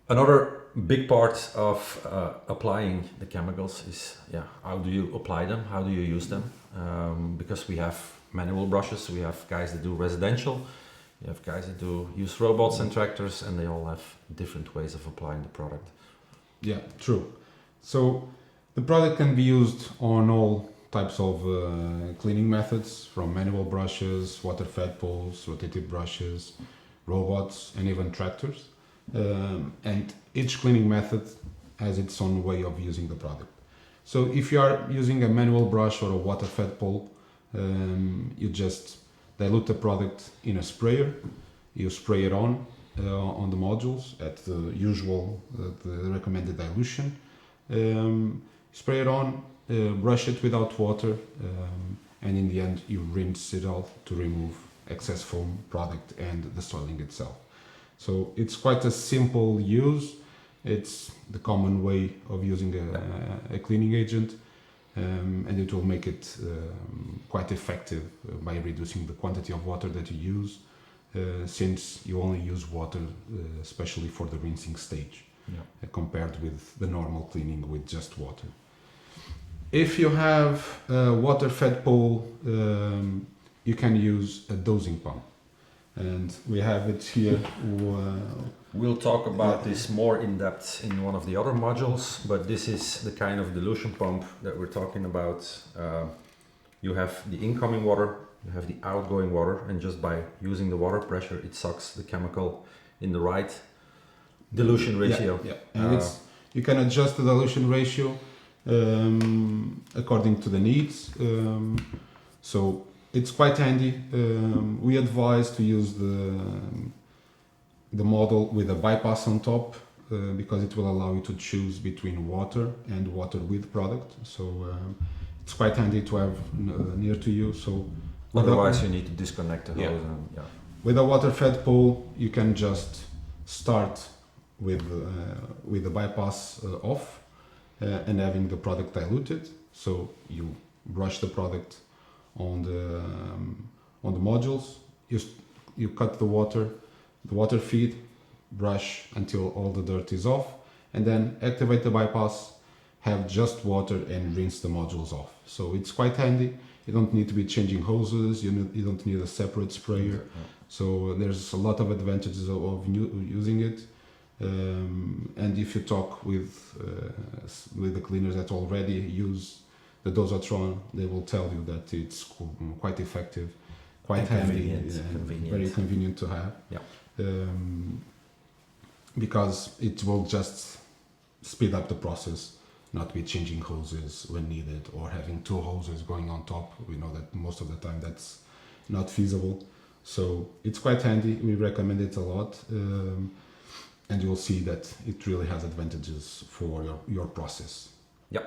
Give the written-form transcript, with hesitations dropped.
Another big part of applying the chemicals is, how do you apply them? How do you use them? Because we have manual brushes, we have guys that do residential, you have guys that do use robots and tractors, and they all have different ways of applying the product. Yeah, true. So the product can be used on all types of cleaning methods, from manual brushes, water-fed pools, rotative brushes, robots, and even tractors. And each cleaning method has its own way of using the product. So if you are using a manual brush or a water-fed pool, you just dilute the product in a sprayer. You spray it on the modules at the usual, the recommended dilution. Spray it on, brush it without water, and in the end you rinse it off to remove excess foam product and the soiling itself. So it's quite a simple use. It's the common way of using a cleaning agent, and it will make it quite effective by reducing the quantity of water that you use, since you only use water especially for the rinsing stage, compared with the normal cleaning with just water. If you have a water-fed pool, you can use a dosing pump. And we have it here. We'll talk about this more in depth in one of the other modules, but this is the kind of dilution pump that we're talking about. You have the incoming water, you have the outgoing water, and just by using the water pressure, it sucks the chemical in the right dilution ratio. And you can adjust the dilution ratio according to the needs. So it's quite handy. We advise to use the model with a bypass on top, because it will allow you to choose between water and water with product. So it's quite handy to have near to you. So otherwise you need to disconnect the hose. With a water-fed pool, you can just start with the bypass off and having the product diluted. So you brush the product on the modules. You cut the water feed, brush until all the dirt is off, and then activate the bypass, have just water, and rinse the modules off. So it's quite handy. You don't need to be changing hoses. You don't need a separate sprayer. So there's a lot of advantages of using it. And if you talk with the cleaners that already use the Dosatron, they will tell you that it's quite effective, quite handy, very convenient to have. Because it will just speed up the process, not be changing hoses when needed or having two hoses going on top. We know that most of the time that's not feasible. So it's quite handy. We recommend it a lot. And you'll see that it really has advantages for your process. Yeah.